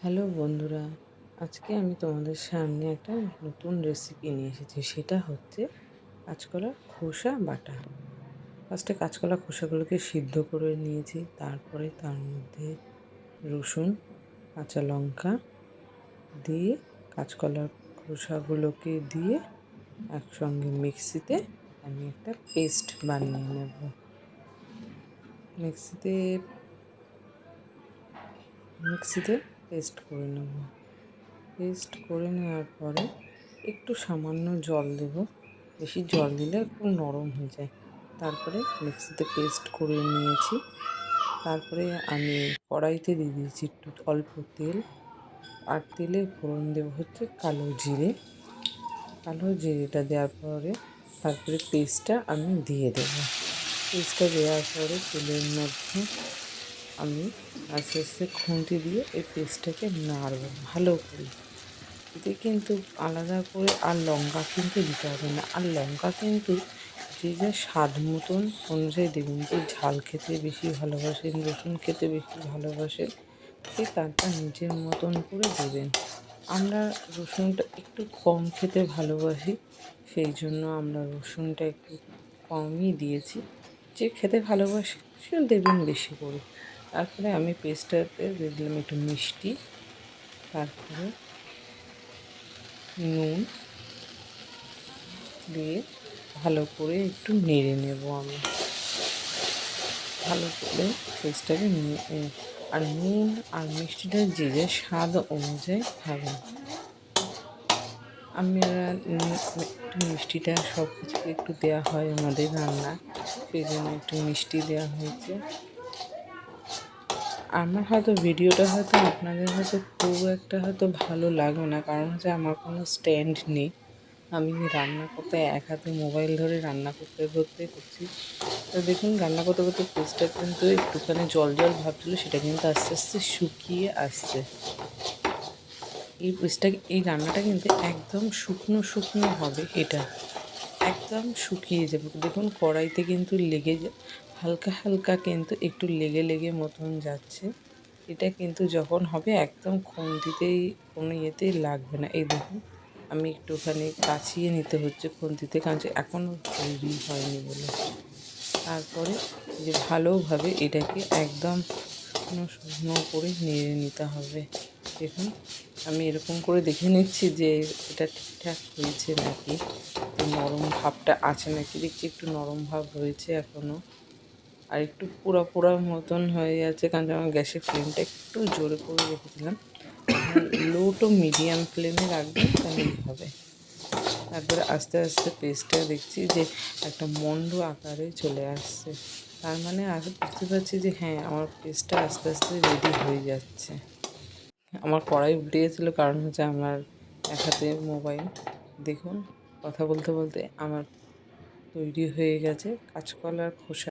Hello বন্ধুরা, আজকে আমি তোমাদের সামনে একটা নতুন রেসিপি নিয়ে এসেছি। সেটা হচ্ছে কাঁচকলার খোসা বাটা। ফার্স্টে কাঁচকলার খোসাগুলোকে সিদ্ধ করে নিয়েছি, তারপরে তার মধ্যে রসুন, কাঁচা লঙ্কা দিয়ে কাঁচকলার খোসাগুলোকে দিয়ে একসঙ্গে মিক্সিতে আমি একটা পেস্ট বানিয়ে নেব। মিক্সিতে মিক্সিতে পেস্ট করে নেব। পেস্ট করে নেওয়ার পরে একটু সামান্য জল দেব, বেশি জল দিলে খুব নরম হয়ে যায়। তারপরে মিক্সিতে পেস্ট করে নিয়েছি। তারপরে আমি কড়াইতে দিয়ে দিয়েছি একটু অল্প তেল, আর তেলে ফোড়ন দেবো হচ্ছে কালো জিরে। কালো জিরেটা দেওয়ার পরে তারপরে পেস্টটা আমি দিয়ে দেবো। পেস্টটা দেওয়ার পরে তেলের মধ্যে আমি আস্তে আস্তে খুন্তি দিয়ে এই পেস্টটাকে নাড়বো ভালো করে। এতে কিন্তু আলাদা করে আর লঙ্কা কিন্তু দিতে হবে না। আর লঙ্কা কিন্তু যে যার স্বাদ মতন অনুযায়ী দেবেন। যে ঝাল খেতে বেশি ভালোবাসেন, রসুন খেতে বেশি ভালোবাসেন, সে তারটা নিজের মতন করে দেবেন। আমরা রসুনটা একটু কম খেতে ভালোবাসি, সেই জন্য আমরা রসুনটা একটু কমই দিয়েছি। যে খেতে ভালোবাসে সে দেবেন বেশি করে। তারপরে আমি পেস্টটাতে দিয়ে দিলাম একটু মিষ্টি, তারপরে নুন দিয়ে ভালো করে একটু নেড়ে নেব আমি। ভালো করে পেস্টটাকে আর নুন আর মিষ্টিটা যে যে স্বাদ অনুযায়ী খাবেন। আমরা একটু মিষ্টিটা সব কিছুতে একটু দেওয়া হয় আমাদের রান্না, সেই জন্য একটু মিষ্টি দেওয়া হয়েছে। আমার হয়তো ভিডিওটা হয়তো আপনাদের হয়তো খুব একটা হয়তো ভালো লাগবে না, কারণ হচ্ছে আমার কোনো স্ট্যান্ড নেই। আমি রান্না করতে এক হাতে মোবাইল ধরে রান্না করতে করতে করছি। তো দেখুন, রান্না করতে করতে পেস্টটা কিন্তু একটুখানি জল জল ভাব ছিল, সেটা কিন্তু আস্তে আস্তে শুকিয়ে আসছে। এই রান্নাটা কিন্তু একদম শুকনো শুকনো হবে। এটা একদম শুকিয়ে যাবে। দেখুন কড়াইতে কিন্তু হালকা হালকা কিন্তু একটু লেগে লেগে মতন যাচ্ছে। এটা কিন্তু যখন হবে একদম খুন্তিতেই কোনো ইয়েতেই লাগবে না। এই দেখুন, আমি একটুখানি কাছিয়ে নিতে হচ্ছে খুন্তিতে, কারণ এখনও তৈরি হয়নি বলে। তারপরে যে ভালোভাবে এটাকে একদম শুকনো শুকনো করে নেড়ে নিতে হবে। দেখুন, আমি এরকম করে দেখে নিচ্ছি যে এটা ঠিকঠাক হয়েছে নাকি, নরম ভাবটা আছে নাকি। দেখছি একটু নরম ভাব রয়েছে এখনও, আর একটু পোড়া পোড়া মতন হয়ে যাচ্ছে, কারণ আমার গ্যাসের ফ্লেমটা একটু জোরে করে রেখেছিলাম। লো টু মিডিয়াম ফ্লেমে রাখবেন, তাহলেই হবে। তারপরে আস্তে আস্তে পেস্টটা দেখছি যে একটা মন্ড আকারে চলে আসছে। তার মানে বুঝতে পারছি যে হ্যাঁ, আমার পেস্টটা আস্তে আস্তে রেডি হয়ে যাচ্ছে। আমার কড়াই উল্টে গেছিলো, কারণ হচ্ছে আমার এক হাতে মোবাইল। দেখুন, কথা বলতে বলতে আমার তৈরি হয়ে গেছে কাঁচকলার খোসা।